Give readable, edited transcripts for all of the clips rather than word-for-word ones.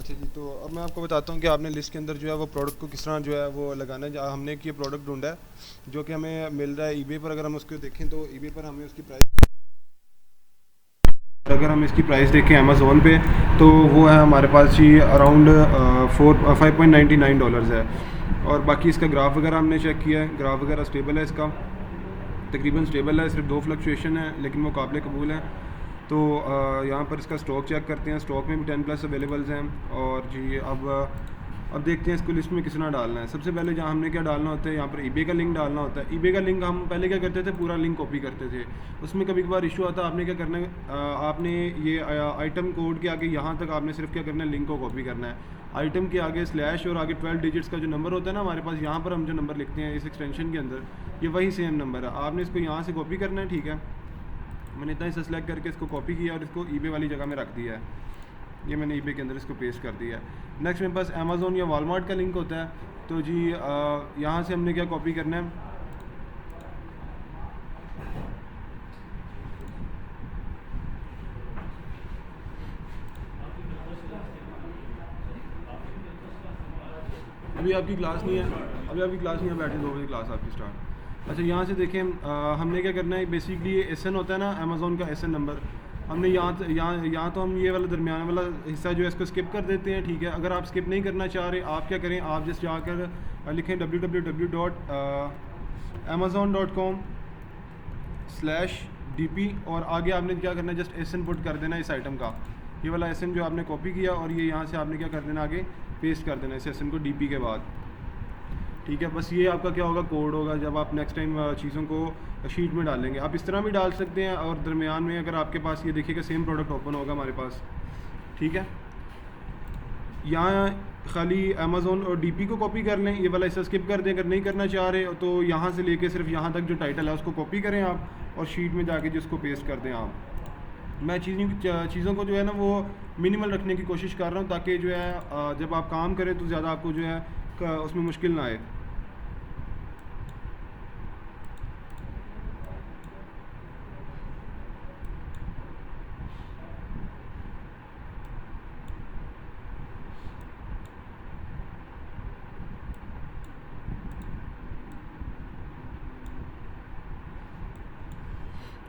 अच्छा जी, तो अब मैं आपको बताता हूँ कि आपने लिस्ट के अंदर जो है वो प्रोडक्ट को किस तरह जो है वो लगाना है। जहाँ हमने एक ये प्रोडक्ट ढूंढा है जो कि हमें मिल रहा है ईबे पर। अगर हम उसको देखें तो ईबे पर हमें उसकी प्राइस, अगर हम इसकी प्राइस देखें अमेज़ोन पे, तो वो है हमारे पास जी अराउंड 5.99 डॉलर्स है। और बाकी इसका ग्राफ वगैरह हमने चेक किया है, ग्राफ वगैरह स्टेबल है इसका, तकरीबन स्टेबल है, सिर्फ दो फ्लक्चुएशन है लेकिन वो काबिल कबूल है। तो यहाँ पर इसका स्टॉक चेक करते हैं, स्टॉक में भी 10+ अवेलेबल्स हैं। और जी अब देखते हैं इसको लिस्ट में कितना डालना है। सबसे पहले जहाँ हमने क्या डालना होता है, यहाँ पर ईबे का लिंक डालना होता है। ईबे का लिंक हम पहले क्या करते थे, पूरा लिंक कॉपी करते थे, उसमें कभी कभार इशू आता है। आपने क्या करना है, आपने ये आइटम कोड के आगे यहाँ तक आपने सिर्फ क्या करना है, लिंक को कॉपी करना है। आइटम के आगे स्लैश और आगे 12 डिजिट्स का जो नंबर होता है ना हमारे पास, यहाँ पर हम जो नंबर लिखते हैं इस एक्सटेंशन के अंदर, ये वही सेम नंबर है। आपने इसको यहाँ से कॉपी करना है, ठीक है। मैंने इतना ही सेलेक्ट करके इसको कॉपी किया और इसको ईबे वाली जगह में रख दिया है। ये मैंने ईबे के अंदर इसको पेस्ट कर दिया है। नेक्स्ट मेरे पास अमेज़ोन या वॉलमार्ट का लिंक होता है। तो जी यहाँ से हमने क्या कॉपी करना है, अभी आपकी क्लास नहीं है, अभी आपकी क्लास नहीं है, बैठे 2 बजे क्लास आपकी स्टार्ट। अच्छा, यहाँ से देखें, हमने क्या करना है, बेसिकली ये एस एन होता है ना अमेज़ोन का एस एन नंबर, हमने यहाँ तो हम ये वाला दरमियान वाला हिस्सा जो है इसको स्किप कर देते हैं, ठीक है। अगर आप स्किप नहीं करना चाह रहे, आप क्या करें, आप जस्ट जाकर लिखें www.amazon.com/dp और आगे आपने क्या करना है, जस्ट एस एन पुट कर देना इस आइटम का। ये वाला एस एन जो आपने कॉपी किया और ये यहाँ से आपने क्या कर देना, आगे पेस्ट कर देना इस एस एन को डीपी के बाद, ठीक है। बस ये आपका क्या होगा, कोड होगा जब आप नेक्स्ट टाइम चीज़ों को शीट में डालेंगे। आप इस तरह भी डाल सकते हैं और दरमियान में अगर आपके पास ये देखिएगा सेम प्रोडक्ट ओपन होगा हमारे पास, ठीक है। यहाँ खाली अमेज़ोन और डीपी को कॉपी कर लें, ये वाला हिस्सा स्किप कर दें। अगर नहीं करना चाह रहे तो यहाँ से लेके सिर्फ यहाँ तक जो टाइटल है उसको कॉपी करें आप और शीट में जाके जिसको पेस्ट कर दें आप। मैं चीज़ों को जो है ना वो मिनिमल रखने की कोशिश कर रहा हूँ ताकि जो है जब आप काम करें तो ज़्यादा आपको जो है उसमें मुश्किल ना आए।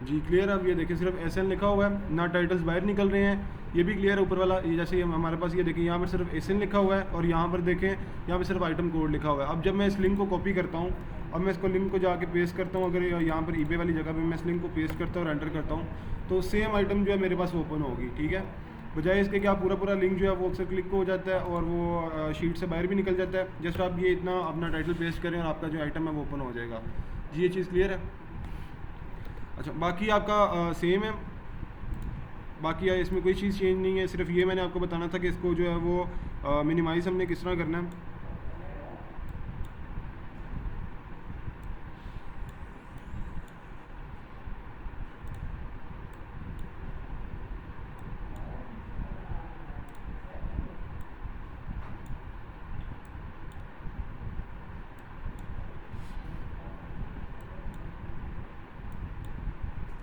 जी क्लियर। अब ये देखिए सिर्फ एस एन लिखा हुआ है, ना टाइटल्स बाहर निकल रहे हैं, ये भी क्लियर है। ऊपर वाला ये जैसे हमारे पास ये देखिए यहाँ पर सिर्फ एस एन लिखा हुआ है और यहाँ पर देखें यहाँ पर सिर्फ आइटम कोड लिखा हुआ है। अब जब मैं इस लिंक को कॉपी करता हूँ, अब मैं इसको लिंक को जाके पेस्ट करता हूँ, अगर यहाँ पर ईबे वाली जगह पर मैं इस लिंक को पेस्ट करता हूँ और एंटर करता हूँ तो सेम आइटम जो है मेरे पास ओपन होगी, ठीक है। बजाय इसके कि आप पूरा लिंक जो है वो अक्सर क्लिक हो जाता है और वो शीट से बाहर भी निकल जाता है। जस्ट आप ये इतना अपना टाइटल पेस्ट करें और आपका जो आइटम है वो ओपन हो जाएगा। जी ये चीज़ क्लियर है। अच्छा, बाकी आपका सेम है, बाकी इसमें कोई चीज़ चेंज नहीं है। सिर्फ ये मैंने आपको बताना था कि इसको जो है वो मिनिमाइज़ हमने किस तरह करना है।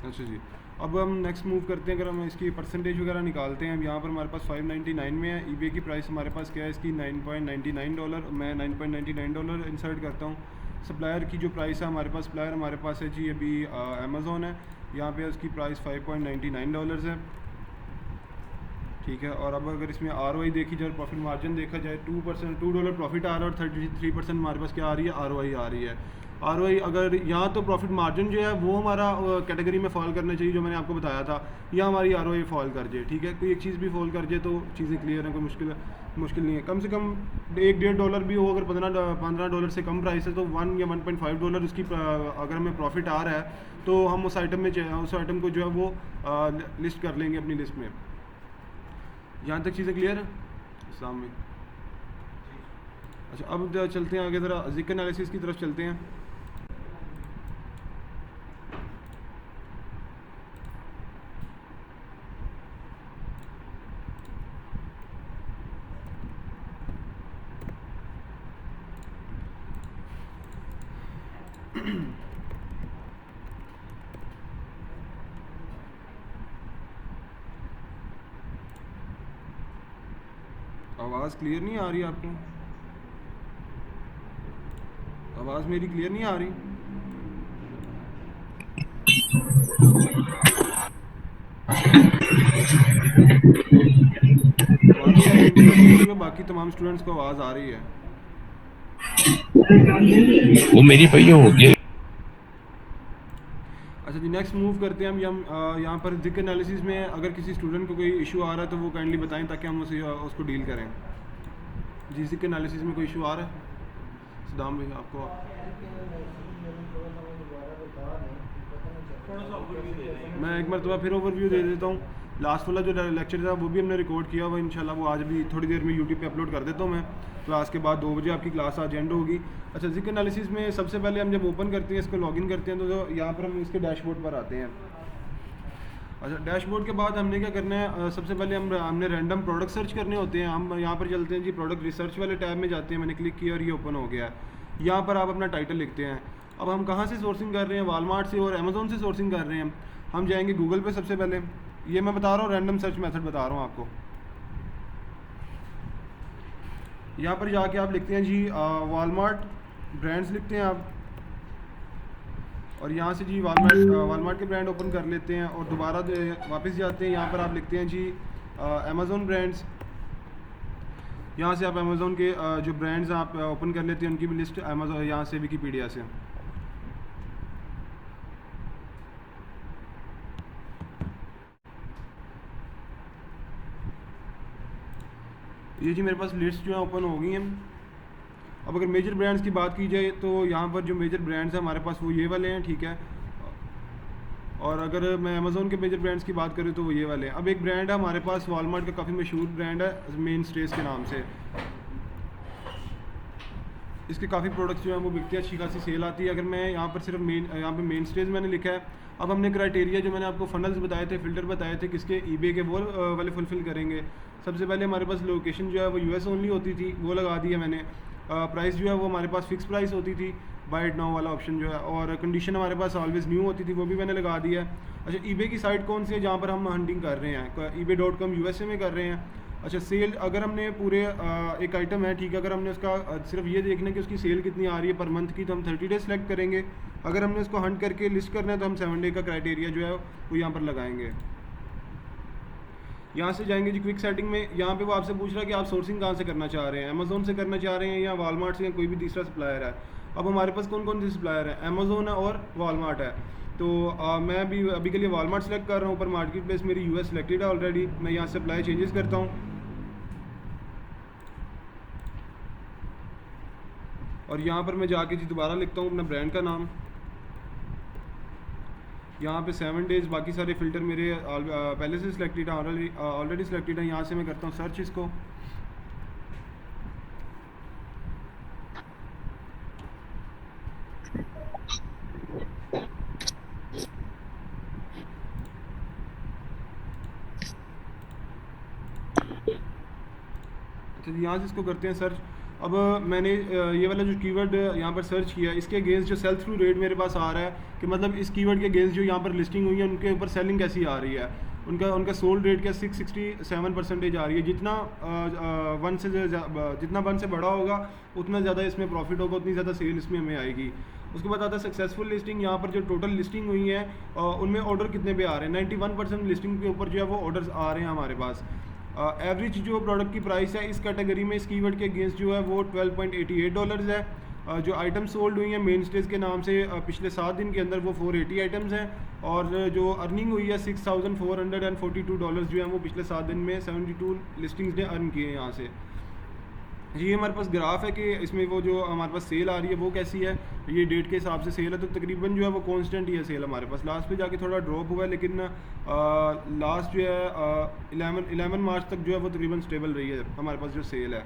अच्छा जी, अब हम नेक्स्ट मूव करते हैं। अगर हम इसकी परसेंटेज वगैरह निकालते हैं, अब यहाँ पर हमारे पास 599 में है। ईबे की प्राइस हमारे पास क्या है इसकी, $9.99। मैं $9.99 इंसर्ट करता हूँ। सप्लायर की जो प्राइस है हमारे पास, सप्लायर हमारे पास है जी अभी अमेज़ोन है, यहाँ पे उसकी प्राइस $5.99 है, ठीक है। और अब अगर इसमें ROI देखी जाए, प्रॉफिट मार्जिन देखा जाए, $2 प्रॉफिट आ रहा है और 33% हमारे पास क्या आ रही है, ROI आ रही है। ROI अगर यहाँ तो प्रॉफिट मार्जिन जो है वो हमारा कैटेगरी में फॉल करना चाहिए जो मैंने आपको बताया था, या हमारी ROI फॉल कर जाए, ठीक है। कोई एक चीज़ भी फॉल कर जाए तो चीज़ें क्लियर हैं, कोई मुश्किल नहीं है। कम से कम $1-1.5 भी हो, अगर $15 से कम प्राइस है तो $1 या $1.5 उसकी अगर हमें प्रॉफिट आ रहा है तो हम उस आइटम को जो है वो लिस्ट कर लेंगे अपनी लिस्ट में। यहाँ तक चीज़ें क्लियर है सामने। अच्छा, अब चलते हैं आगे, ज़रा जिक एनालिसिस की तरफ चलते हैं। आवाज़ क्लियर नहीं आ रही आपको? आवाज़ मेरी क्लियर नहीं आ रही? मानी या इंटरनेट इशू है, बाकी तमाम स्टूडेंट्स को आवाज़ आ रही है। वो मेरी भाई होगी। अच्छा जी, नेक्स्ट मूव करते हैं हम यहाँ पर जिक एनालिसिस में अगर किसी स्टूडेंट को कोई इशू आ रहा है तो वो काइंडली बताएं ताकि हम उसको डील करें। जी, जिक एनालिसिस में कोई इशू आ रहा है सदाम भाई आपको? मैं एक मरतबा फिर ओवरव्यू दे देता हूँ। लास्ट वाला जो लेक्चर था वो भी हमने रिकॉर्ड किया हुआ, इंशाल्लाह वो आज भी थोड़ी देर में यूट्यूब पे अपलोड कर देता हूँ मैं। क्लास के बाद 2 बजे आपकी क्लास आज एंड होगी। अच्छा, जिक एनालिसिस में सबसे पहले हम जब ओपन करते हैं, इसको लॉगिन करते हैं, तो यहाँ पर हम इसके डैशबोर्ड पर आते हैं। अच्छा, डैशबोर्ड के बाद हमने क्या करना है, सबसे पहले हमने रैंडम प्रोडक्ट सर्च करने होते हैं। हम यहाँ पर चलते हैं जी, प्रोडक्ट रिसर्च वाले टैब में जाते हैं। मैंने क्लिक किया और ये ओपन हो गया है। यहाँ पर आप अपना टाइटल लिखते हैं। अब हम कहाँ से सोर्सिंग कर रहे हैं? वालमार्ट से और अमेज़ोन से सोर्सिंग कर रहे हैं। हम जाएंगे गूगल पे सबसे पहले। ये मैं बता रहा हूँ, रैंडम सर्च मेथड बता रहा हूँ आपको। यहाँ पर जाके आप लिखते हैं जी वालमार्ट ब्रांड्स लिखते हैं आप, और यहाँ से जी वालमार्ट के ब्रांड ओपन कर लेते हैं और दोबारा वापस जाते हैं। यहाँ पर आप लिखते हैं जी अमेज़ोन ब्रांड्स। यहाँ से आप अमेज़ोन के जो ब्रांड्स आप ओपन कर लेते हैं, उनकी भी लिस्ट अमेज़ोन यहाँ से विकीपीडिया से। ये जी मेरे पास लिस्ट जो है ओपन हो गई हैं। अब अगर मेजर ब्रांड्स की बात की जाए तो यहाँ पर जो मेजर ब्रांड्स हैं हमारे पास वो ये वाले हैं, ठीक है। और अगर मैं अमेज़ोन के मेजर ब्रांड्स की बात करूँ तो वो ये वाले हैं। अब एक ब्रांड है हमारे पास वॉलमार्ट का, काफ़ी मशहूर ब्रांड है, मेन स्ट्रेस के नाम से। इसके काफ़ी प्रोडक्ट्स जो हैं वो बिकते हैं, अच्छी खासी सेल आती है। अगर मैं यहाँ पर सिर्फ यहाँ पे मेन स्टेज मैंने लिखा है। अब हमने क्राइटेरिया जो मैंने आपको फनल्स बताए थे, फिल्टर बताए थे किसके, ईबे के, वो वाले फुलफ़िल करेंगे। सबसे पहले हमारे पास लोकेशन जो है वो यूएस ओनली होती थी, वो लगा दी है मैंने। प्राइस जो है वो हमारे पास फिक्स प्राइस होती थी, बाय इट नाउ वाला ऑप्शन जो है। और कंडीशन हमारे पास ऑलवेज़ न्यू होती थी, वो भी मैंने लगा दिया है। अच्छा, ईबे की साइट कौन सी है जहाँ पर हम हंटिंग कर रहे हैं? eBay.com यूएसए में कर रहे हैं। अच्छा, सेल अगर हमने पूरे एक आइटम है, ठीक है, अगर हमने उसका सिर्फ ये देखना है कि उसकी सेल कितनी आ रही है पर मंथ की, तो हम 30 डेज सेलेक्ट करेंगे। अगर हमने उसको हंट करके लिस्ट करना है तो हम 7 डे का क्राइटेरिया जो है वो यहाँ पर लगाएंगे। यहाँ से जाएंगे जी क्विक सेटिंग में। यहाँ पे वो आपसे पूछ रहा है कि आप सोर्सिंग कहाँ से करना चाह रहे हैं, अमेज़ोन से करना चाह रहे हैं या वालमार्ट से, या कोई भी तीसरा सप्लायर है। अब हमारे पास कौन कौन से सप्लायर है? अमेज़ोन है और वालमार्ट है। तो मैं भी अभी के लिए वालमार्ट सेलेक्ट कर रहा हूँ, पर मार्केट प्लेस मेरी यूएस सेलेक्टेड है ऑलरेडी। मैं यहाँ से सप्लाई चेंजेस करता हूँ और यहाँ पर मैं जाके जी दोबारा लिखता हूँ अपना ब्रांड का नाम। यहाँ पे 7 डेज़, बाकी सारे फ़िल्टर मेरे पहले से सिलेक्टेड है, ऑलरेडी सिलेक्टेड है। यहाँ से मैं करता हूँ सर्च इसको। अच्छा, यहाँ से इसको करते हैं सर्च। अब मैंने ये वाला जो कीवर्ड यहाँ पर सर्च किया, इसके अगेंस्ट जो सेल थ्रू रेट मेरे पास आ रहा है कि मतलब इस कीवर्ड के अगेंस्ट जो यहाँ पर लिस्टिंग हुई है उनके ऊपर सेलिंग कैसी आ रही है, उनका सोल्ड रेट क्या 667% आ रही है। जितना वन से बड़ा होगा उतना ज़्यादा इसमें प्रॉफिट होगा, उतनी ज़्यादा सेल इसमें हमें आएगी। उसके बाद आता है सक्सेसफुल लिस्टिंग। यहाँ पर जो टोटल लिस्टिंग हुई है उनमें ऑर्डर कितने पे आ रहे हैं? 91% लिस्टिंग के ऊपर जो है वो ऑर्डर्स आ रहे हैं हमारे पास। एवरेज जो प्रोडक्ट की प्राइस है इस कैटेगरी में इस कीवर्ड के अगेंस्ट जो है वो $12.88 है। जो आइटम सोल्ड हुई हैं मेन स्टेज के नाम से पिछले 7 दिन के अंदर वो 480 आइटम्स हैं। और जो अर्निंग हुई है $6,442 जो है वो पिछले 7 दिन में 72 लिस्टिंग्स ने अर्न किए हैं यहाँ से। ये हमारे पास ग्राफ है कि इसमें वो जो हमारे पास सेल आ रही है वो कैसी है, ये डेट के हिसाब से सेल है। तो तकरीबन जो है वो कांस्टेंट ही है सेल हमारे पास। लास्ट पे जाके थोड़ा ड्रॉप हुआ है, लेकिन लास्ट जो है 11 मार्च तक जो है वो तकरीबन स्टेबल रही है हमारे पास जो सेल है।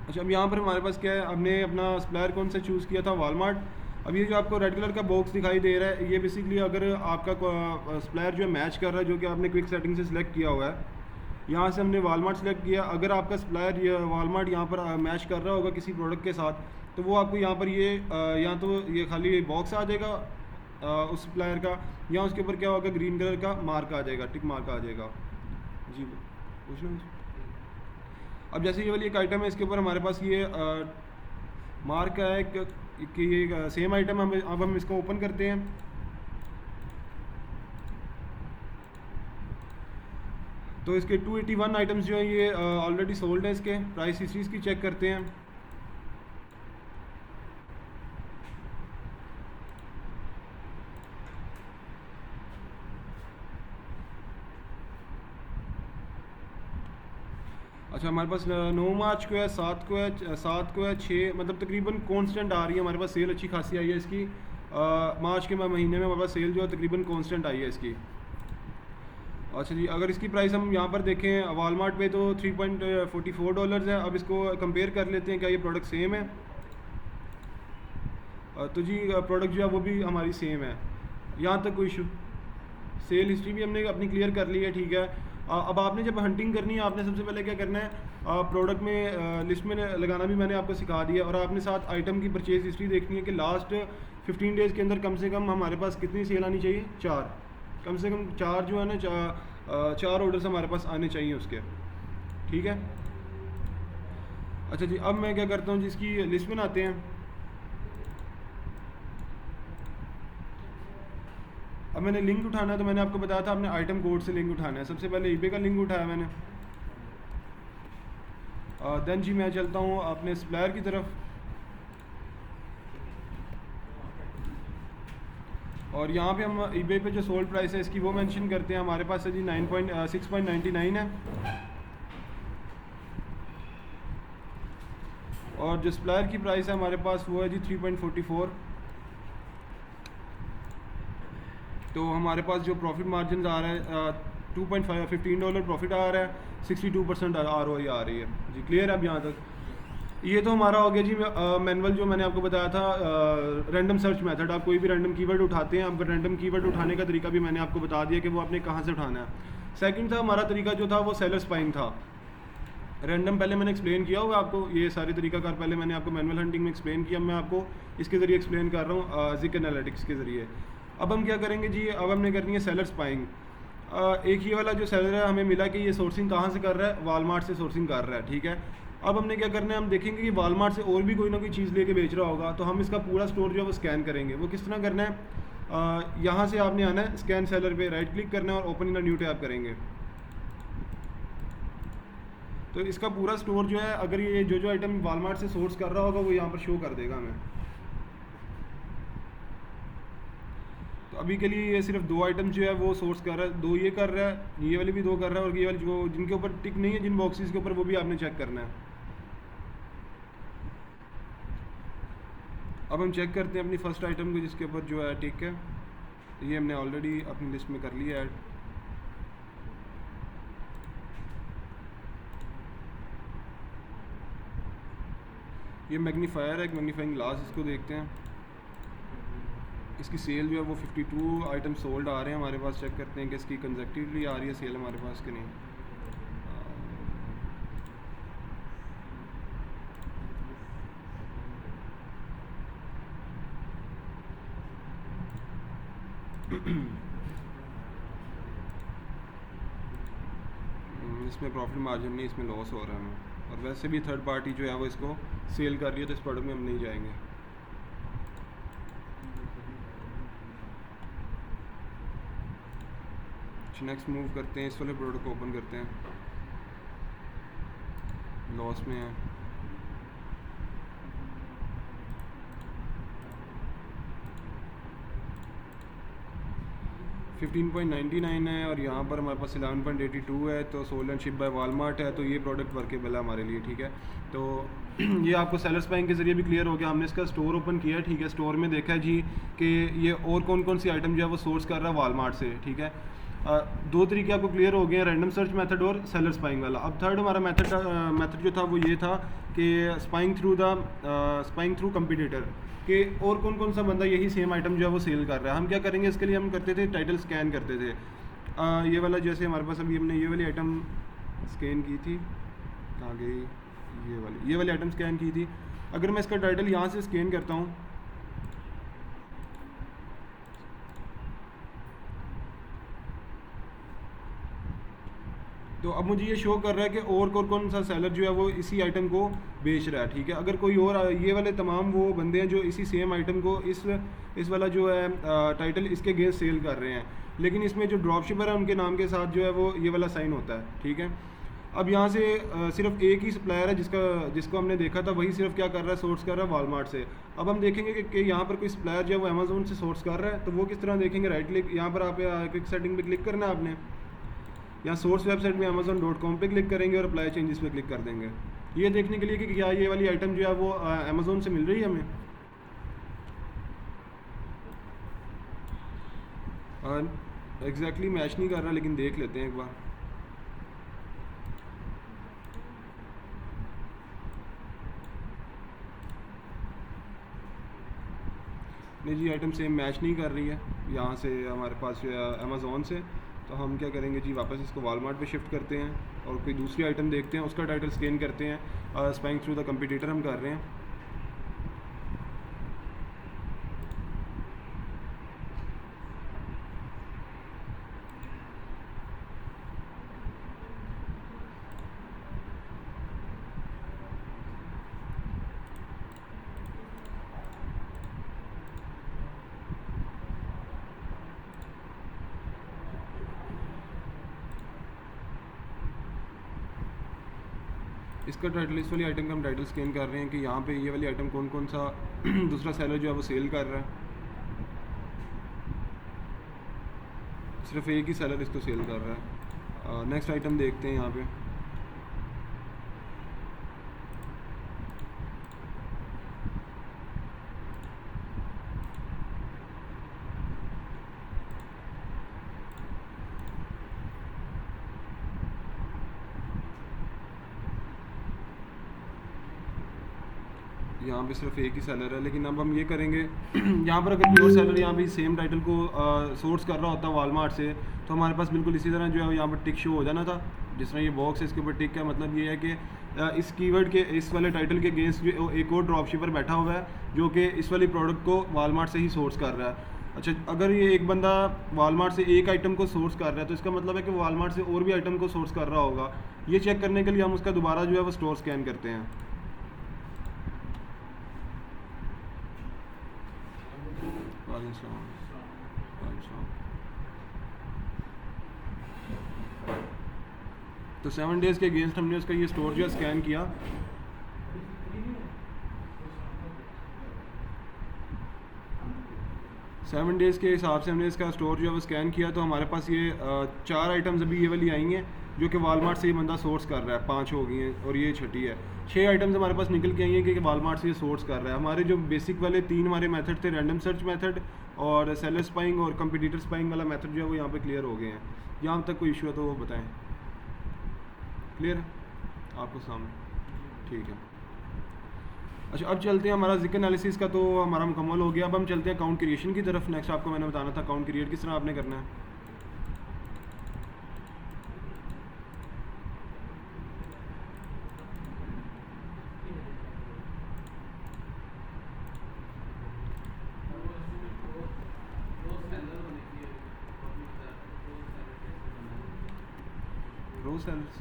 अच्छा, अब यहाँ पर हमारे पास क्या है, हमने अपना सप्लायर कौन सा चूज़ किया था? वालमार्ट। अब ये जो आपको रेड कलर का बॉक्स दिखाई दे रहा है, ये बेसिकली अगर आपका सप्लायर जो है मैच कर रहा है, जो कि आपने क्विक सेटिंग से सिलेक्ट किया हुआ है, यहाँ से हमने वालमार्ट सेलेक्ट किया। अगर आपका सप्लायर वालमार्ट यहाँ पर मैच कर रहा होगा किसी प्रोडक्ट के साथ, तो वो आपको यहाँ पर यहाँ तो ये खाली बॉक्स आ जाएगा उस सप्लायर का, या उसके ऊपर क्या होगा, ग्रीन कलर का मार्क आ जाएगा, टिक मार्क आ जाएगा। जी पूछना मुझे। अब जैसे ये वाली एक आइटम है, इसके ऊपर हमारे पास ये मार्क है कि ये सेम आइटम हम अब हम इसको ओपन करते हैं। तो इसके 281 आइटम्स जो हैं ये ऑलरेडी सोल्ड है। इसके प्राइस हिस्ट्रीज की चेक करते हैं। अच्छा, हमारे पास 9 मार्च को है, 7 को है, 7 को है, 6, मतलब तकरीबन कांस्टेंट आ रही है हमारे पास सेल, अच्छी खासी आई है इसकी। मार्च के महीने में हमारे पास सेल जो है तकरीबन कांस्टेंट आई है इसकी। अच्छा जी, अगर इसकी प्राइस हम यहाँ पर देखें वालमार्ट पे तो $3.44 है। अब इसको कंपेयर कर लेते हैं, क्या ये प्रोडक्ट सेम है? तो जी प्रोडक्ट जो है वो भी हमारी सेम है, यहाँ तक कोई इशू। सेल हिस्ट्री भी हमने अपनी क्लियर कर ली है, ठीक है। अब आपने जब हंटिंग करनी है, आपने सबसे पहले क्या करना है, प्रोडक्ट में लिस्ट में लगाना भी मैंने आपको सिखा दिया, और आपने साथ आइटम की परचेज हिस्ट्री देखनी है कि लास्ट 15 डेज़ के अंदर कम से कम हमारे पास कितनी सेल आनी चाहिए, 4, कम से कम 4 जो है ना, 4 ऑर्डर्स हमारे पास आने चाहिए उसके, ठीक है। अच्छा जी, अब मैं क्या करता हूँ, जिसकी लिस्ट बनाते हैं। अब मैंने लिंक उठाना है, तो मैंने आपको बताया था आपने आइटम कोड से लिंक उठाना है। सबसे पहले eBay का लिंक उठाया मैंने। देन जी मैं चलता हूँ अपने सप्लायर की तरफ, और यहाँ पे हम eBay पे जो सोल्ड प्राइस है इसकी वो मेंशन करते हैं। हमारे पास है जी 6.99 है, और जो सप्लायर की प्राइस है हमारे पास वो है जी 3.44। तो हमारे पास जो प्रॉफिट मार्जिन आ रहा है $2.15 प्रॉफिट आ रहा है, 62% ROI आ रही है जी। क्लियर है अब यहाँ तक? ये तो हमारा हो गया जी मैनुअल, जो मैंने आपको बताया था रैंडम सर्च मेथड। आप कोई भी रैंडम कीवर्ड उठाते हैं, अब रैंडम कीवर्ड उठाने का तरीका भी मैंने आपको बता दिया कि वो आपने कहाँ से उठाना है। सेकंड था हमारा तरीका जो था वो सेलर स्पाइंग था। रैंडम पहले मैंने एक्सप्लेन किया हुआ आपको, ये सारे तरीकाकार पहले मैंने आपको मैनुअल हंटिंग में एक्सप्लेन किया। मैं आपको इसके ज़रिए एक्सप्लेन कर रहा हूँ जिक एनालिटिक्स के ज़रिए। अब हम क्या करेंगे जी, अब हमने करनी है सेलर स्पाइंग। एक ये वाला जो सेलर है हमें मिला कि ये सोर्सिंग कहाँ से कर रहा है, वालमार्ट से सोर्सिंग कर रहा है, ठीक है। अब हमने क्या करना है, हम देखेंगे कि वालमार्ट से और भी कोई ना कोई चीज़ लेके बेच रहा होगा, तो हम इसका पूरा स्टोर जो है वो स्कैन करेंगे। वो किस तरह करना है, यहाँ से आपने आना है स्कैन सेलर पे, राइट क्लिक करना है और open in a new tab करेंगे। तो इसका पूरा स्टोर जो है, अगर ये जो आइटम वालमार्ट से सोर्स कर रहा होगा वो यहाँ पर शो कर देगा हमें। तो अभी के लिए ये सिर्फ 2 आइटम जो है वो सोर्स कर रहा है, 2 ये कर रहा है, ये वाली भी 2 कर रहा है, और ये वाली जो जिनके ऊपर टिक नहीं है, जिन बॉक्सेस के ऊपर, वो भी आपने चेक करना है। अब हम चेक करते हैं अपनी फर्स्ट आइटम को जिसके ऊपर जो है टिक है। ये हमने ऑलरेडी अपनी लिस्ट में कर लिया ऐड। ये मैग्नीफायर है, एक मैग्नीफाइंग ग्लास, इसको देखते हैं। इसकी सेल जो है वो 52 आइटम सोल्ड आ रहे हैं हमारे पास। चेक करते हैं कि इसकी कंसेक्टिवली आ रही है सेल हमारे पास कि नहीं। इसमें प्रॉफिट मार्जिन नहीं, इसमें लॉस हो रहा है हमें, और वैसे भी थर्ड पार्टी जो है वो इसको सेल कर रही है, तो इस प्रोडक्ट में हम नहीं जाएंगे। नेक्स्ट मूव करते हैं, इस वाले प्रोडक्ट को ओपन करते हैं, लॉस में है। 15.99 है, और यहाँ पर हमारे पास 11.82 है। तो sold and ship by Walmart है, तो ये प्रोडक्ट वर्केबल है हमारे लिए, ठीक है। तो ये आपको सेलर्स बाइंग के ज़रिए भी क्लियर हो गया। हमने इसका स्टोर ओपन किया है, ठीक है। स्टोर में देखा है जी कि ये और कौन कौन सी आइटम जो है वो सोर्स कर रहा है वालमार्ट से, ठीक है। 2 तरीके आपको क्लियर हो गए हैं, रैंडम सर्च मेथड और सेलर स्पाइंग वाला। अब थर्ड हमारा मेथड जो था वो ये था कि स्पाइंग थ्रू कंपटीटर, कि और कौन कौन सा बंदा यही सेम आइटम जो है वो सेल कर रहा है। हम क्या करेंगे, इसके लिए हम करते थे टाइटल स्कैन करते थे। ये वाला जैसे हमारे पास अभी हमने ये वाली आइटम स्कैन की थी, कहाँ गई, ये वाली आइटम स्कैन की थी। अगर मैं इसका टाइटल यहाँ से स्कैन करता हूँ, तो अब मुझे ये शो कर रहा है कि और कौन सा सेलर जो है वो इसी आइटम को बेच रहा है, ठीक है। अगर कोई और ये वाले तमाम वो बंदे हैं जो इसी सेम आइटम को इस वाला जो है टाइटल इसके अगेंस्ट सेल कर रहे हैं, लेकिन इसमें जो ड्रॉप शिपर है उनके नाम के साथ जो है वो ये वाला साइन होता है, ठीक है। अब यहाँ से सिर्फ एक ही सप्लायर है जिसको हमने देखा था, वही सिर्फ क्या कर रहा है, सोर्स कर रहा है वालमार्ट से। अब हम देखेंगे कि यहाँ पर कोई सप्लायर जो है वो अमेज़ोन से सोर्स कर रहा है, तो वो किस तरह देखेंगे। राइट क्लिक यहाँ पर आप क्विक सेटिंग पे क्लिक करना है आपने, यहाँ सोर्स वेबसाइट में amazon.com पे क्लिक करेंगे और अप्लाई चेंजेस पे क्लिक कर देंगे, ये देखने के लिए कि क्या ये वाली आइटम जो है वो अमेज़ोन से मिल रही है हमें। एग्जैक्टली मैच नहीं कर रहा, लेकिन देख लेते हैं एक बार। नहीं जी, आइटम सेम मैच नहीं कर रही है यहाँ से हमारे पास अमेज़ोन से। तो हम क्या करेंगे जी, वापस इसको वालमार्ट पे शिफ्ट करते हैं और कोई दूसरी आइटम देखते हैं, उसका टाइटल स्कैन करते हैं। स्पाइंग थ्रू द कंपटीटर हम कर रहे हैं। इसका टाइटल, इस वाली आइटम का हम टाइटल स्कैन कर रहे हैं कि यहाँ पे ये वाली आइटम कौन सा दूसरा सेलर जो है वो सेल कर रहा है। सिर्फ एक ही सेलर इसको सेल कर रहा है। नेक्स्ट आइटम देखते हैं यहाँ पे। यहाँ पे सिर्फ एक ही सेलर है, लेकिन अब हम ये करेंगे यहाँ पर अगर कोई और सेलर यहाँ पे सेम टाइटल को सोर्स कर रहा होता है वालमार्ट से, तो हमारे पास बिल्कुल इसी तरह जो है यहाँ पर टिक शो हो जाना था। जिस तरह ये बॉक्स है इसके ऊपर टिक का मतलब ये है कि इस कीवर्ड के, इस वाले टाइटल के अगेंस्ट जो एक और ड्रॉप शिपर बैठा हुआ है जो कि इस वाली प्रोडक्ट को वालमार्ट से ही सोर्स कर रहा है। अच्छा, अगर ये एक बंदा वालमार्ट से एक आइटम को सोर्स कर रहा है तो इसका मतलब है कि वालमार्ट से और भी आइटम को सोर्स कर रहा होगा। ये चेक करने के लिए हम उसका दोबारा जो है वो स्टोर स्कैन करते हैं। तो 7 डेज़ के अगेंस्ट हमने उसका ये स्टोर जो है स्कैन किया। सेवन डेज़ के हिसाब से हमने इसका स्टोर जो है वो स्कैन किया, तो हमारे पास ये 4 आइटम्स अभी ये वाली आई हैं जो कि वालमार्ट से ये बंदा सोर्स कर रहा है। 5 हो गई हैं और ये छठी है। 6 आइटम्स हमारे पास निकल के आई हैं कि वालमार्ट से ये सोर्स कर रहा है। हमारे जो बेसिक वाले 3 हमारे मेथड थे, रैंडम सर्च मेथड और सेलर स्पाइंग और कंपटीटर स्पाइंग वाला मेथड जो है वो यहाँ पे क्लियर हो गए हैं। यहाँ तक कोई इशू है तो वो बताएं। क्लियर है आपको सामने? ठीक है। अच्छा, अब चलते हैं, हमारा जिक्र एनालिसिस का तो हमारा मुकम्मल हो गया। अब हम चलते हैं अकाउंट क्रिएशन की तरफ। नेक्स्ट आपको मैंने बताना था अकाउंट क्रिएट किस तरह आपने करना है। रो सेल्स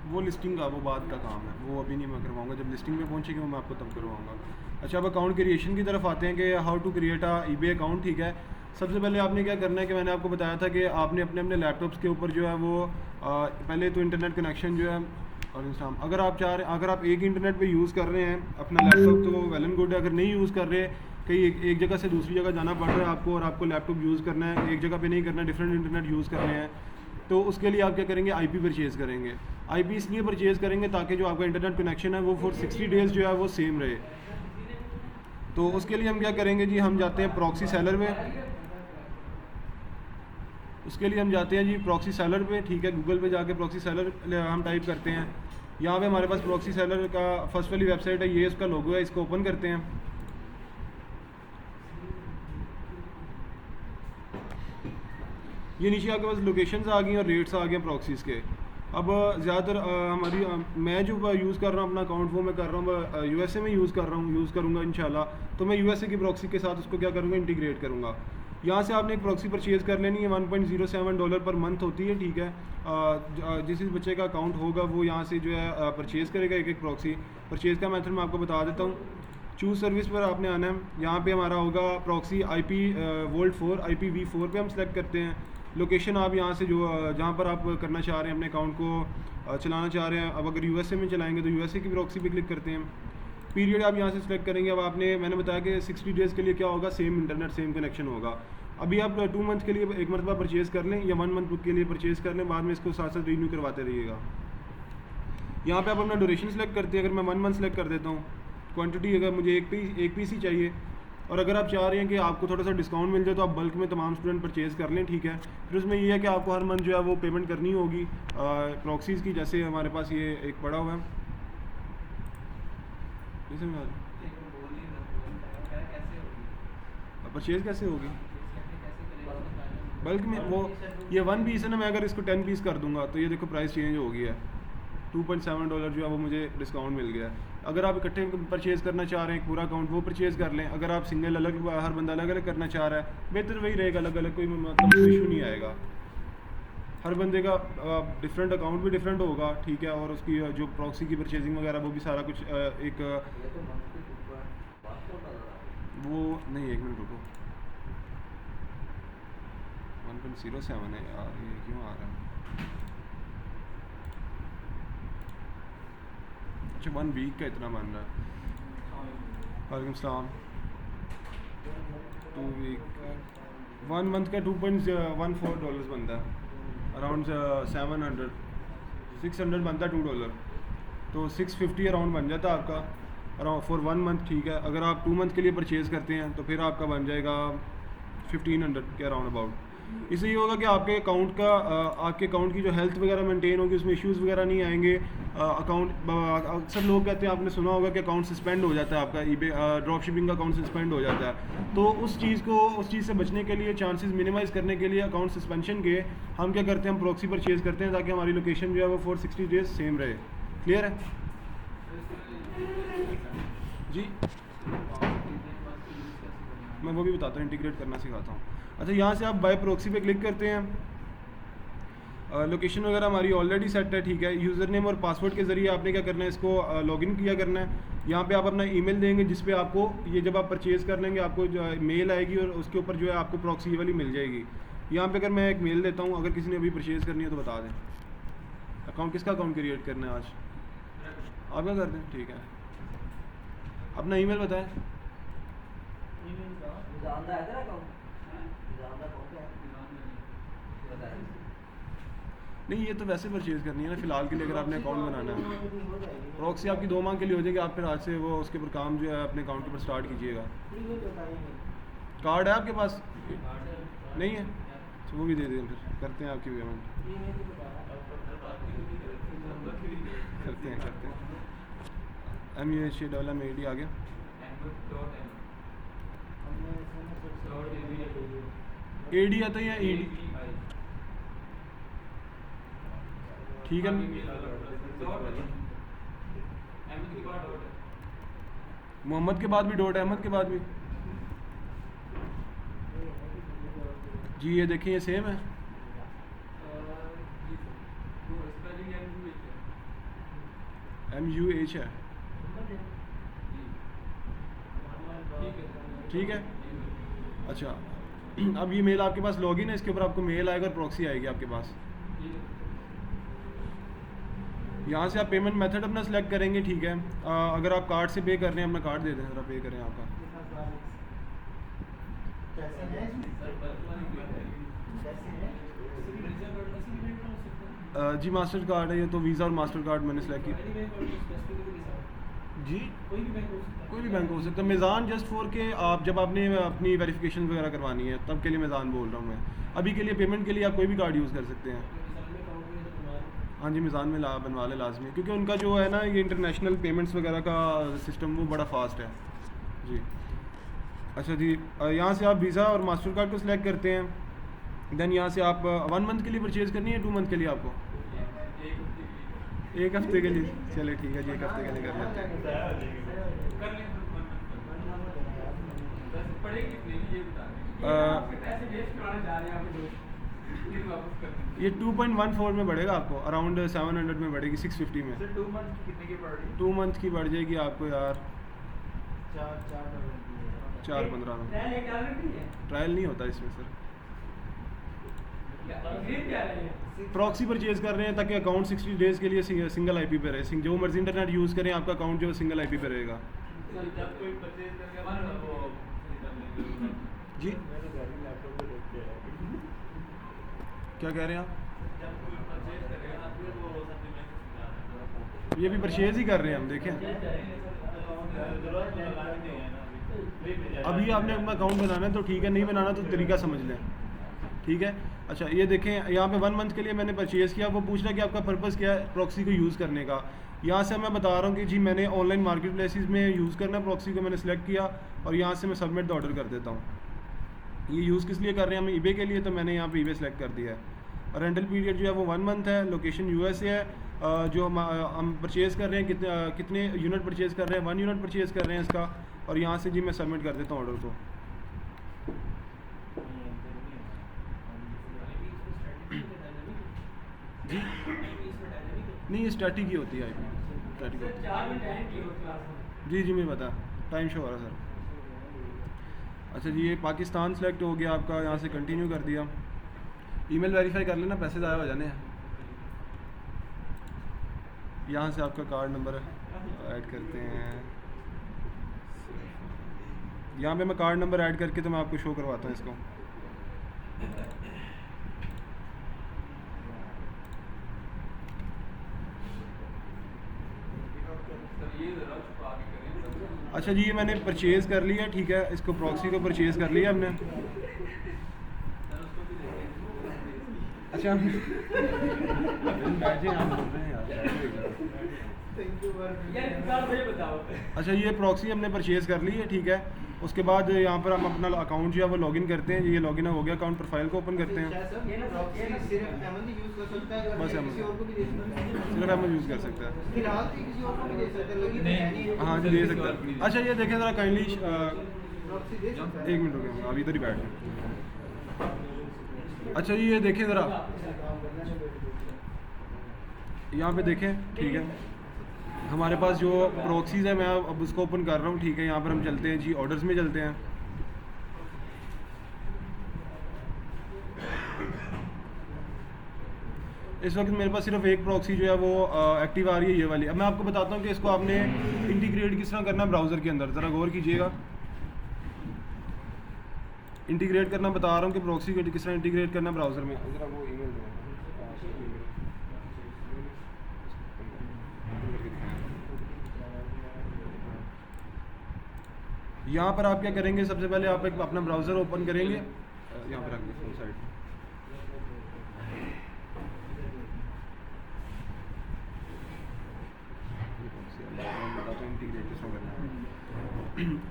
वो लिस्टिंग का वो बात का काम है, वो अभी नहीं मैं करवाऊंगा। जब लिस्टिंग पे पहुंचेगी वो मैं आपको तब करवाऊंगा। अच्छा, अब अकाउंट क्रिएशन की तरफ आते हैं कि how to create a eBay account. ठीक है, सबसे पहले आपने क्या करना है कि मैंने आपको बताया था कि आपने अपने अपने लैपटॉप्स के ऊपर जो है वो पहले तो इंटरनेट कनेक्शन जो है और इंस्टाम, अगर आप एक इंटरनेट पे यूज़ कर रहे हैं अपना लैपटॉप तो वेल एंड गुड है। अगर नहीं यूज़ कर रहे, कहीं एक जगह से दूसरी जगह जाना पड़ रहा है आपको और आपको लैपटॉप यूज़ करना है, एक जगह पे नहीं करना है, डिफरेंट इंटरनेट यूज़ करने हैं, तो उसके लिए आप क्या करेंगे, आईपी परचेज़ करेंगे। आईपी इसलिए परचेज़ करेंगे ताकि जो आपका इंटरनेट कनेक्शन है वो फॉर 60 डेज़ जो है वो सेम रहे। तो उसके लिए हम क्या करेंगे जी, हम जाते हैं प्रॉक्सी सेलर में। उसके लिए हम जाते हैं जी प्रॉक्सी सेलर पे। ठीक है, गूगल पे जाके प्रॉक्सी सेलर हम टाइप करते हैं। यहाँ पे हमारे पास प्रॉक्सी सेलर का फर्स्ट वाली वेबसाइट है, ये इसका लोगो है, इसको ओपन करते हैं। ये नीचे आपके पास लोकेशंस आ गई और रेट्स आ गए प्रॉक्सीज़ के। अब ज़्यादातर हमारी मैं जो यूज़ कर रहा हूँ अपना अकाउंट वो मैं कर रहा हूँ यूएसए में यूज़ कर रहा हूँ, यूज़ करूँगा इंशाल्लाह। तो मैं यूएसए की प्रॉक्सी के साथ उसको क्या करूँगा, इंटीग्रेट करूँगा। यहाँ से आपने एक प्रॉक्सी परचेज़ कर लेनी है, $1.07 पर मंथ होती है, ठीक है। जिस बच्चे का अकाउंट होगा वो यहाँ से जो है परचेज़ करेगा एक एक प्रॉक्सी। परचेज़ का मेथड मैं आपको बता देता हूँ। चूज़ सर्विस पर आपने आना है, यहाँ पे हमारा होगा प्रॉक्सी IP वोल्ट 4 IPv4 पे हम सेलेक्ट करते हैं। लोकेशन आप यहाँ से जो जहाँ पर आप करना चाह रहे हैं अपने अकाउंट को चलाना चाह रहे हैं, अब अगर यूएसए में चलाएंगे तो यूएसए की प्रॉक्सी पे क्लिक करते हैं। पीरियड आप यहाँ से सिलेक्ट करेंगे। अब मैंने बताया कि 60 डेज़ के लिए क्या होगा, सेम इंटरनेट सेम कनेक्शन होगा। अभी आप 2 मंथ के लिए एक मरतबा परचेज़ कर लें या 1 मंथ के लिए परचेज़ कर लें, बाद में इसको साथ साथ रिन्यू करवाते रहिएगा। यहाँ पे आप अपना ड्यूरेशन सेलेक्ट करते हैं। अगर मैं 1 मंथ सेलेक्ट कर देता हूँ, क्वांटिटी अगर मुझे एक पीस ही चाहिए, और अगर आप चाह रहे हैं कि आपको थोड़ा सा डिस्काउंट मिल जाए तो आप बल्क में तमाम स्टूडेंट परचेज़ कर लें, ठीक है। फिर उसमें ये है कि आपको हर मंथ जो है वो पेमेंट करनी होगी प्रॉक्सीज़ की। जैसे हमारे पास ये एक पड़ा हुआ है, परचेज़ कैसे होगी बल्क में? वो ये 1 पीस है ना, मैं अगर इसको 10 पीस कर दूंगा तो ये देखो प्राइस चेंज हो गई है। $2.7 जो है वो मुझे डिस्काउंट मिल गया है। अगर आप इकट्ठे परचेज़ करना चाह रहे हैं एक पूरा अकाउंट, वो परचेज़ कर लें। अगर आप सिंगल अलग हर बंदा अलग अलग करना चाह रहा है, बेहतर वही रहेगा, अलग अलग कोई मतलब इशू नहीं आएगा। हर बंदे का डिफरेंट अकाउंट भी डिफरेंट होगा, ठीक है। और उसकी जो प्रॉक्सी की परचेजिंग वगैरह वो भी सारा कुछ एक वो नहीं, 1 मिनट रुको। 1.07 है यार, ये क्यों आ रहा है? अच्छा 1 वीक का इतना बन रहा है। वालेकुम सलाम। 2 वीक 1 मंथ का $2.14 बनता है, अराउंड 600 बनता है $2, तो 650 अराउंड बन जाता है आपका अराउंड फॉर 1 मंथ, ठीक है। अगर आप 2 मंथ के लिए परचेज़ करते हैं तो फिर आपका बन जाएगा 1500 के अराउंड अबाउट। इससे ये होगा कि आपके अकाउंट की जो हेल्थ वगैरह मेंटेन होगी, उसमें इश्यूज़ वगैरह नहीं आएंगे। अक्सर लोग कहते हैं, आपने सुना होगा कि अकाउंट सस्पेंड हो जाता है आपका, ईबे ड्रॉप शिपिंग का अकाउंट सस्पेंड हो जाता है। तो उस चीज़ से बचने के लिए, चांसेस मिनिमाइज़ करने के लिए अकाउंट सस्पेंशन के हम क्या करते हैं, हम प्रॉक्सी परचेज़ करते हैं ताकि हमारी लोकेशन जो है वो 460 डेज़ सेम रहे। क्लियर है जी? मैं वो भी बताता हूँ, इंटीग्रेट करना सिखाता हूँ। अच्छा, यहाँ से आप बाय प्रॉक्सी पे क्लिक करते हैं। लोकेशन वगैरह हमारी ऑलरेडी सेट है, ठीक है। यूज़र नेम और पासवर्ड के ज़रिए आपने क्या करना है, इसको लॉगिन किया करना है। यहाँ पे आप अपना ईमेल देंगे जिस पे आपको ये, जब आप परचेज़ कर लेंगे आपको जो मेल आएगी और उसके ऊपर जो है आपको प्रॉक्सी वाली मिल जाएगी। यहाँ पे अगर मैं एक मेल देता हूँ, अगर किसी ने अभी परचेज़ करनी है तो बता दें। अकाउंट किसका अकाउंट क्रिएट करना है आज? आपका कर दें, ठीक है। अपना ईमेल बताएं। नहीं, ये तो वैसे परचेज़ करनी है ना फ़िलहाल के लिए। अगर आपने अकाउंट बनाना है, प्रॉक्सी आपकी 2 माह के लिए हो जाएगी। आप फिर आज से वो उसके ऊपर काम जो है अपने अकाउंट के ऊपर स्टार्ट कीजिएगा। कार्ड है आपके पास? नहीं है तो वो भी दे दें, फिर करते हैं आपकी पेमेंट। करते हैं MEHAMAD आ गया। AD आता है या AD? ठीक है, मोहम्मद के बाद भी डॉट, अहमद के बाद भी जी। ये देखिए, ये सेम है। MUH है, ठीक है। अच्छा, अब ये मेल आपके पास लॉगिन है, इसके ऊपर आपको मेल आएगा और प्रॉक्सी आएगी आपके पास। यहाँ से आप पेमेंट मेथड अपना सेलेक्ट करेंगे, ठीक है। अगर आप कार्ड से पे कर रहे हैं, अपना कार्ड दे दें, ज़रा पे करें आपका। जी मास्टर कार्ड है ये, तो वीज़ा और मास्टर कार्ड मैंने सेलेक्ट किया जी। कोई भी बैंक हो सकता है। मेज़ान जस्ट फॉर के आप जब आपने अपनी वेरिफिकेशन वगैरह करवानी है तब के लिए मेज़ान बोल रहा हूँ मैं। अभी के लिए पेमेंट के लिए आप कोई भी कार्ड यूज़ कर सकते हैं। हाँ जी, मेज़ान में बनवा लें लाजमी, क्योंकि उनका जो है ना ये इंटरनेशनल पेमेंट्स वगैरह का सिस्टम वो बड़ा फास्ट है जी। अच्छा जी, यहाँ से आप वीज़ा और मास्टर कार्ड को सिलेक्ट करते हैं। देन यहाँ से आप 1 मंथ के लिए परचेज़ करनी है, 2 मंथ के लिए आपको? एक हफ्ते के लिए चले ठीक है जी, एक हफ्ते के लिए कर लेते हैं। ये 2.14 में बढ़ेगा आपको, अराउंड 700 में बढ़ेगी, 650 में। 2 मंथ की बढ़ जाएगी आपको यार 4-15 में। ट्रायल नहीं होता इसमें सर, प्रॉक्सी परचेज कर रहे हैं ताकि अकाउंट 60 डेज़ के लिए सिंगल आईपी पे रहे, जो मर्जी इंटरनेट यूज़ करें आपका अकाउंट जो सिंगल आईपी पे रहेगा। जी क्या कह रहे हैं आप? ये भी परचेज ही कर रहे हैं हम, देखें अभी आपने अपना अकाउंट बनाना है तो ठीक है, नहीं बनाना तो तरीका समझ लें, ठीक है। अच्छा ये देखें यहाँ पे 1 मंथ के लिए मैंने परचेज़ किया, वो पूछ रहा है कि आपका पर्पज़ क्या है प्रॉक्सी को यूज़ करने का। यहाँ से मैं बता रहा हूँ कि जी मैंने ऑनलाइन मार्केट प्लेसेस में यूज़ करना है प्रॉक्सी को, मैंने सेलेक्ट किया और यहाँ से मैं सबमिट द ऑर्डर कर देता हूँ। ये यूज़ किस लिए कर रहे हैं हम, ईबे के लिए, तो मैंने यहाँ पे ईबे सेलेक्ट कर दिया है। और रेंटल पीरियड जो है वो 1 मंथ है, लोकेशन यूएसए है। जो हम परचेज़ कर रहे हैं कितने यूनिट परचेज़ कर रहे हैं, 1 यूनिट परचेज़ कर रहे हैं इसका, और यहाँ से जी मैं सबमिट कर देता हूँ ऑर्डर को। जी नहीं, ये स्टैटिक ही होती है आईपी, स्टैटिक होती है। जी जी मैं बता, टाइम शो हो रहा सर। अच्छा जी ये पाकिस्तान सेलेक्ट हो गया आपका, यहाँ से कंटिन्यू कर दिया। ईमेल वेरीफाई कर लेना, पैसे ज़ाया हो जाने हैं। यहाँ से आपका कार्ड नंबर ऐड करते हैं, यहाँ पे मैं कार्ड नंबर ऐड करके तो मैं आपको शो करवाता हूँ इसको। अच्छा जी ये मैंने परचेज़ कर लिया, ठीक है, इसको प्रॉक्सी को परचेज़ कर लिया हमने। अच्छा अच्छा ये प्रॉक्सी हमने परचेज़ कर ली है, ठीक है। उसके बाद यहाँ पर हम अपना अकाउंट जो है वो लॉगिन करते हैं। ये लॉगिन हो गया, अकाउंट प्रोफाइल को ओपन करते हैं। बस हम सिर्फ अहमद यूज़ कर सकता है, हाँ जी दे सकता है। अच्छा ये देखें ज़रा काइंडली, 1 मिनट हो गया, अभी इधर ही बैठ गए। अच्छा जी ये देखें ज़रा, यहाँ पे देखें, ठीक है, हमारे पास जो प्रॉक्सीज़ है मैं अब उसको ओपन कर रहा हूँ, ठीक है। यहाँ पर हम चलते हैं जी, ऑर्डर्स में चलते हैं। इस वक्त मेरे पास सिर्फ एक प्रॉक्सी जो है वो एक्टिव आ रही है, ये वाली। अब मैं आपको बताता हूँ कि इसको आपने इंटीग्रेट किस तरह करना है ब्राउज़र के अंदर, ज़रा गौर कीजिएगा। इंटीग्रेट करना बता रहा हूँ कि प्रॉक्सी को किस तरह इंटीग्रेट करना है ब्राउज़र में। ज़रा वो ईमेल दो, यहाँ पर आप क्या करेंगे, सबसे पहले आप एक अपना ब्राउज़र ओपन करेंगे, यहाँ पर रख दें साइड।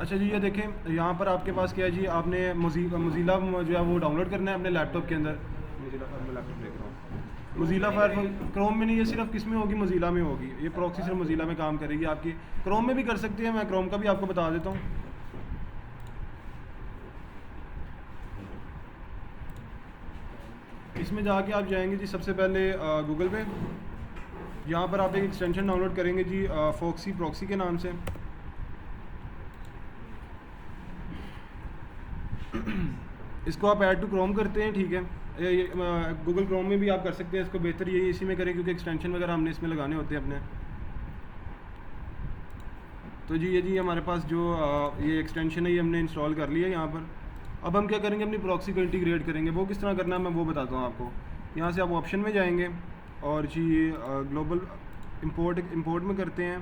अच्छा जी ये देखें, यहाँ पर आपके पास क्या है जी, आपने मोज़िला जो है वो डाउनलोड करना है अपने लैपटॉप के अंदर। मोज़िला मैं लैपटॉप देख रहा हूँ, मोज़िला फायरफॉक्स क्रोम में नहीं, ये सिर्फ किस में होगी, मोज़िला में होगी। ये प्रॉक्सी सिर्फ मोज़िला में काम करेगी, आपकी क्रोम में भी कर सकती है, मैं क्रोम का भी आपको बता देता हूँ। इसमें जाके आप जाएंगे जी सबसे पहले गूगल पे, यहाँ पर आप एक एक्सटेंशन डाउनलोड करेंगे जी फॉक्सी प्रॉक्सी के नाम से। इसको आप ऐड टू क्रोम करते हैं, ठीक है। गूगल क्रोम में भी आप कर सकते हैं इसको, बेहतर यही इसी में करें क्योंकि एक्सटेंशन वगैरह हमने इसमें लगाने होते हैं अपने। तो जी ये जी हमारे पास जो ये एक्सटेंशन है ये हमने इंस्टॉल कर लिया है यहाँ पर। अब हम क्या करेंगे, अपनी प्रॉक्सी को इंटीग्रेट करेंगे। वो किस तरह करना है मैं वो बताता हूँ आपको। यहाँ से आप ऑप्शन में जाएंगे और जी ये ग्लोबल इंपोर्ट में करते हैं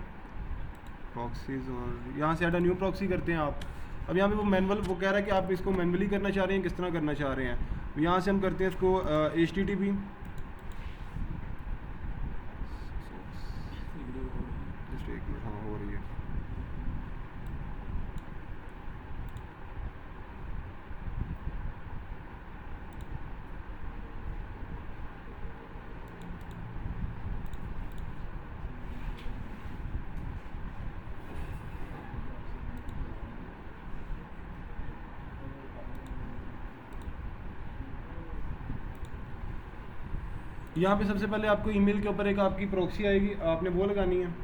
प्रॉक्सीज, और यहाँ से ऐड न्यू प्रॉक्सी करते हैं आप। अब यहाँ पे वो मैनुअल, वो कह रहा है कि आप इसको मैनुअली करना चाह रहे हैं, किस तरह करना चाह रहे हैं। यहाँ से हम करते हैं इसको HTTP, हाँ हो रही है। यहाँ पे सबसे पहले आपको ईमेल के ऊपर एक आपकी प्रॉक्सी आएगी, आपने वो लगानी है।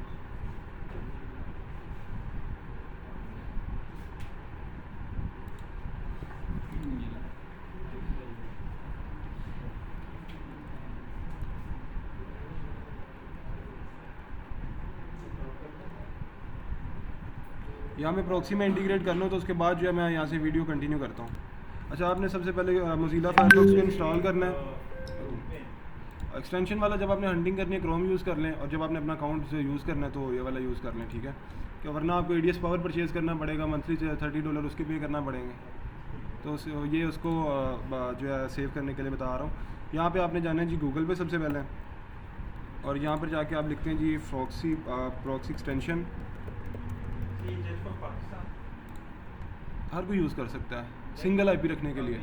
यहाँ पे प्रॉक्सी में इंटीग्रेट करना हो तो उसके बाद जो है मैं यहाँ से वीडियो कंटिन्यू करता हूँ। अच्छा, आपने सबसे पहले मोज़िला फायरफॉक्स को इंस्टॉल करना है। एक्सटेंशन वाला जब आपने हंटिंग करनी है क्रोम यूज़ कर लें, और जब आपने अपना अकाउंट यूज़ करना है तो ये वाला यूज़ कर लें, ठीक है। कि वरना आपको ADS पावर परचेज़ करना पड़ेगा, मंथली $30 उसके पे करना पड़ेंगे। तो ये उसको जो है सेव करने के लिए बता रहा हूँ। यहाँ पे आपने जाना है जी गूगल पे सबसे पहले, और यहाँ पर जाके आप लिखते हैं जी प्रॉक्सी एक्सटेंशन। हर कोई यूज़ कर सकता है, सिंगल IP रखने के लिए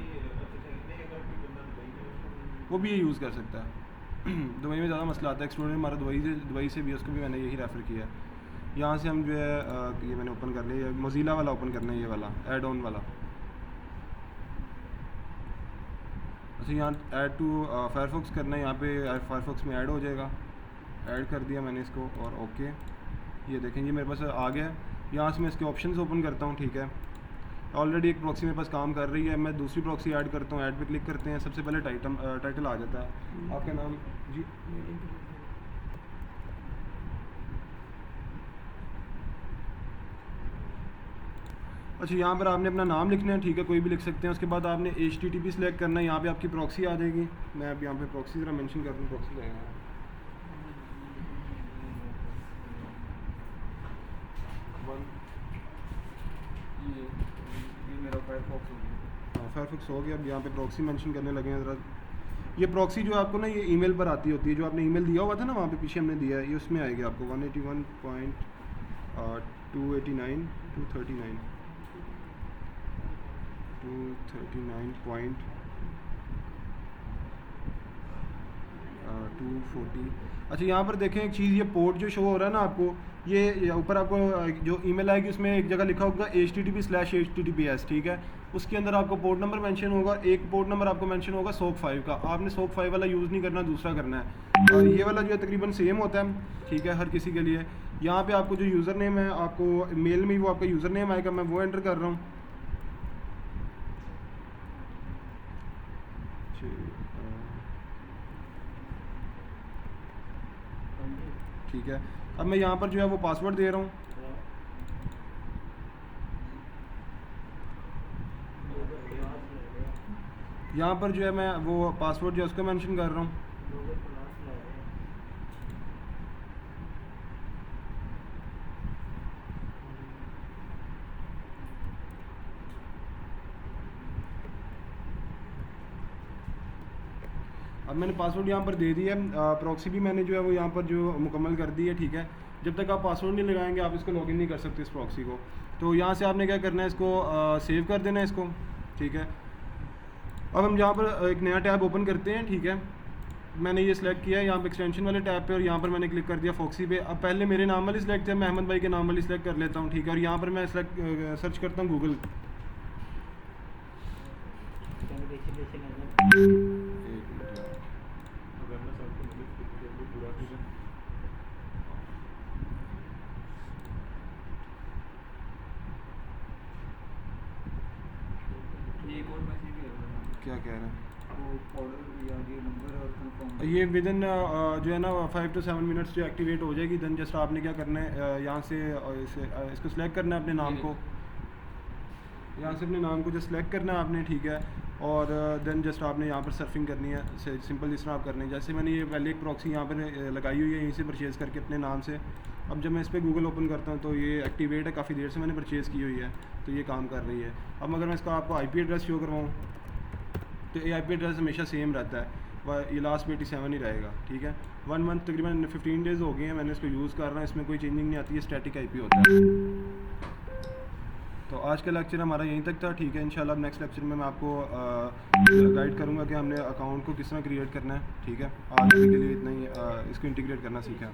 वो भी ये यूज़ कर सकता है। दुबई में ज़्यादा मसला आता है, एक स्टूडेंट हमारा दुबई से भी, उसको भी मैंने यही रेफ़र किया है। यहाँ से हम जो है ये मैंने ओपन कर लिया, मोज़िला वाला ओपन करना है, ये वाला ऐड ऑन वाला। अच्छा, यहाँ ऐड टू फायरफॉक्स करना है, यहाँ पे फायरफॉक्स में ऐड हो जाएगा। ऐड कर दिया मैंने इसको, और ओके। ये देखें जी मेरे पास आ गया। यहाँ से मैं इसके ऑप्शंस ओपन करता हूँ, ठीक है। ऑलरेडी एक प्रॉक्सी मेरे पास काम कर रही है, मैं दूसरी प्रॉक्सी ऐड करता हूँ। ऐड पे क्लिक करते हैं, सबसे पहले टाइटल आ जाता है, आपका नाम जी। अच्छा, यहाँ पर आपने अपना नाम लिखना है, ठीक है, कोई भी लिख सकते हैं। उसके बाद आपने HTTP सिलेक्ट करना है, यहाँ पे आपकी प्रॉक्सी आ जाएगी। मैं अब यहाँ पे प्रॉक्सी ज़रा मेंशन कर दूँ, प्रॉक्सी लगेगा। ये मेरा फायरफॉक्स हो गया। हाँ, फायरफॉक्स हो गया। अब यहाँ पे प्रॉक्सी मेंशन करने लगे हैं ज़रा। ये प्रॉक्सी जो आपको ना ये ईमेल पर आती होती है, जो आपने ईमेल दिया हुआ था ना, वहाँ पे पीछे हमने दिया है, ये उसमें आएगी आपको 181.289 240। अच्छा, यहाँ पर देखें एक चीज़, ये पोर्ट जो शो हो रहा है ना आपको, ये ऊपर आपको जो ईमेल आएगी उसमें एक जगह लिखा होगा HTTP/HTTPS, ठीक है। उसके अंदर आपको पोर्ट नंबर मेंशन होगा, एक पोर्ट नंबर आपको मेंशन होगा SOC 5 का। आपने SOC 5 वाला यूज़ नहीं करना, दूसरा करना है। और ये वाला जो है तकरीबन सेम होता है, ठीक है, हर किसी के लिए। यहाँ पे आपको जो यूज़र नेम है, आपको मेल में ही वो आपका यूज़र नेम आएगा, मैं वो एंटर कर रहा हूँ। ठीक है, अब मैं यहाँ पर जो है वो पासवर्ड दे रहा हूँ। यहाँ पर जो है मैं वो पासवर्ड जो है उसको मेंशन कर रहा हूँ। अब मैंने पासवर्ड यहाँ पर दे दिया है। प्रॉक्सी भी मैंने जो है वो यहाँ पर जो मुकम्मल कर दी है, ठीक है। जब तक आप पासवर्ड नहीं लगाएंगे आप इसको लॉगिन नहीं कर सकते इस प्रॉक्सी को। तो यहाँ से आपने क्या करना है, इसको सेव कर देना है इसको, ठीक है। अब हम यहाँ पर एक नया टैब ओपन करते हैं, ठीक है। मैंने ये सिलेक्ट किया है यहाँ पे एक्सटेंशन वाले टैब पे, और यहाँ पर मैंने क्लिक कर दिया फॉक्सी पे। अब पहले मेरे नाम वाली सिलेक्ट है, मैं अहमद भाई के नाम वाली सिलेक्ट कर लेता हूँ, ठीक है। और यहाँ पर मैं सर्च करता हूँ गूगल। एक और मैसेज भी है, क्या कह रहे हैं, वो ऑर्डर या ये नंबर और कंफर्म। ये विद इन जो है ना 5 to 7 मिनट्स जो एक्टिवेट हो जाएगी। देन जस्ट आपने क्या करना है, यहाँ से इसको सिलेक्ट करना है अपने नाम को, यहाँ से अपने नाम को जो सिलेक्ट करना है आपने, ठीक है। और देन जस्ट आपने यहाँ पर सर्फिंग करनी है, सिंपल जिस तरह आप करनी है। जैसे मैंने ये पहले एक प्रॉक्सी यहाँ पर लगाई हुई है, यहीं से परचेज़ करके अपने नाम से। अब जब मैं इस पर गूगल ओपन करता हूँ तो ये एक्टिवेट है, काफ़ी देर से मैंने परचेज़ की हुई है, तो ये काम कर रही है। अब अगर मैं इसका आपको IP एड्रेस शो करवाऊँ तो ये IP एड्रेस हमेशा सेम रहता है, ये लास्ट में 87 ही रहेगा, ठीक है। 1 मंथ तकरीबन 15 डेज़ हो गए हैं मैंने इसको यूज़ कर रहा हूँ, इसमें कोई चेंजिंग नहीं आती है, स्टैटिक IP होता है। तो आज का लेक्चर हमारा यहीं तक था, ठीक है। इंशाल्लाह नेक्स्ट लेक्चर में मैं आपको गाइड करूँगा कि हमने अकाउंट को किस तरह क्रिएट करना है, ठीक है। आज के लिए इतना ही, इसको इंटीग्रेट करना सीखा।